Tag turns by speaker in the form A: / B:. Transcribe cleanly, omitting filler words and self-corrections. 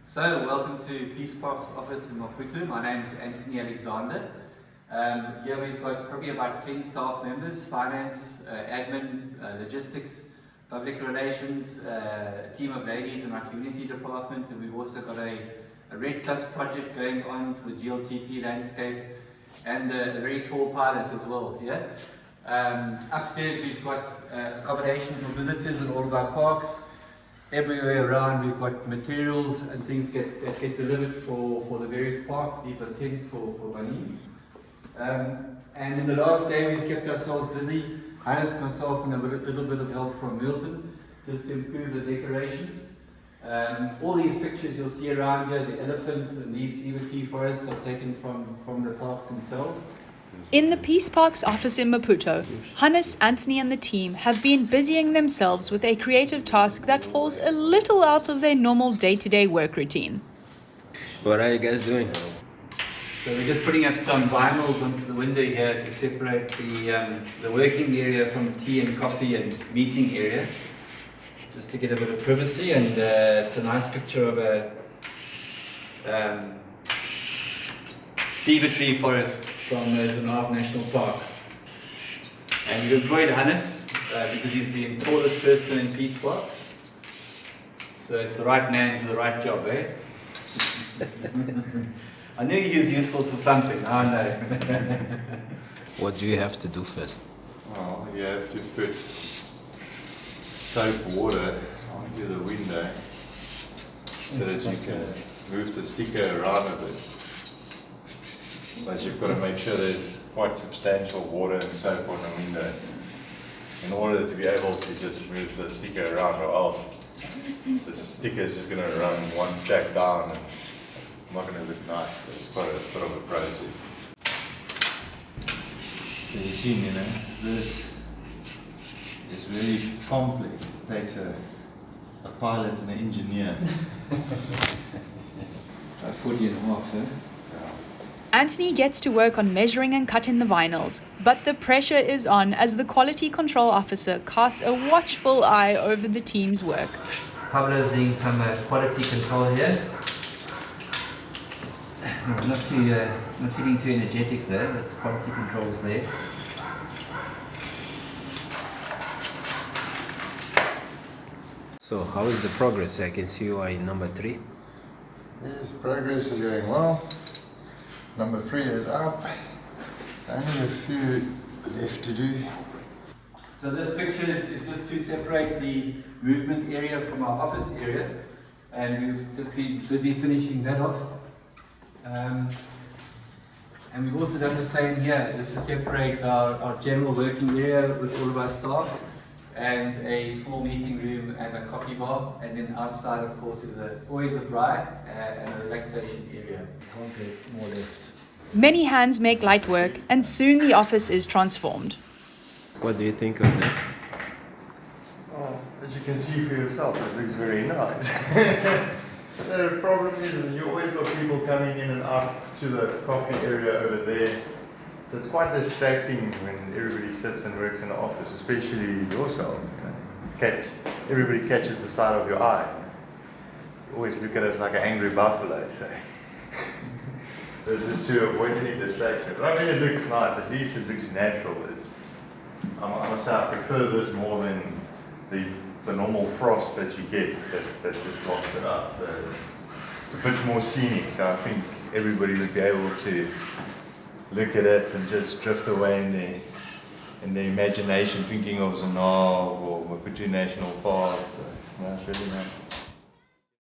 A: So, welcome to Peace Parks office in Maputo. My name is Antony Alexander. Here we've got probably about 10 staff members, finance, admin, logistics, public relations, a team of ladies in our community department, and we've also got a Red Plus project going on for the GLTP landscape, and a very tall pilot as well here. Upstairs we've got accommodation for visitors in all of our parks. Everywhere around we've got materials and things that get delivered for the various parks. These are tents for Bani. And in the last day we've kept ourselves busy, Hannes, myself, and a little bit of help from Milton, just to improve the decorations. All these pictures you'll see around here, the elephants and these tree forests, are taken from the parks themselves.
B: In the Peace Parks office in Maputo, Hannes, Antony and the team have been busying themselves with a creative task that falls a little out of their normal day-to-day work routine.
C: What are you guys doing?
A: So we're just putting up some vinyls onto the window here to separate the working area from the tea and coffee and meeting area, just to get a bit of privacy. And it's a nice picture of a cedar tree forest from Zinave National Park. And we've employed Hannes because he's the tallest person in Peace Parks. So it's the right man for the right job, eh? I knew he was useful for something, I know.
C: What do you have to do first?
D: Well, you have to put soap water onto the window so that you can move the sticker around a bit. But you've got to make sure there's quite substantial water and soap on the window in order to be able to just move the sticker around, or else the sticker is just going to run one track down and it's not going to look nice. So it's quite a bit of a process.
E: So you see, this is very complex. It takes a pilot and an engineer.
A: About 40 and a half, eh?
B: Antony gets to work on measuring and cutting the vinyls, but the pressure is on as the quality control officer casts a watchful eye over the team's work.
A: Pablo is doing some quality control here. Not feeling too energetic there, but quality control's there.
C: So, how is the progress? I can see you are in number 3.
D: Yes, progress is going well. Number 3 is up. There's only a few left to do.
A: So this picture is just to separate the movement area from our office area, and we've just been busy finishing that off. And we've also done the same here, just to separate our general working area with all of our staff, and a small meeting room and a coffee bar, and then outside of course is always a braai and a relaxation area. More left.
B: Many hands make light work, and soon the office is transformed.
C: What do you think of that?
D: Well, as you can see for yourself, it looks very nice. The problem is you always got people coming in and out to the coffee area over there. So it's quite distracting when everybody sits and works in the office, especially yourself. Everybody catches the side of your eye. You always look at us like an angry buffalo, so. This is to avoid any distraction. But I mean, it looks nice. At least it looks natural. I must say I prefer this more than the normal frost that you get that just blocks it out. So it's a bit more scenic. So I think everybody would be able to look at it and just drift away in their imagination, thinking of Zinave or Antony National Park. So yeah, it's really nice.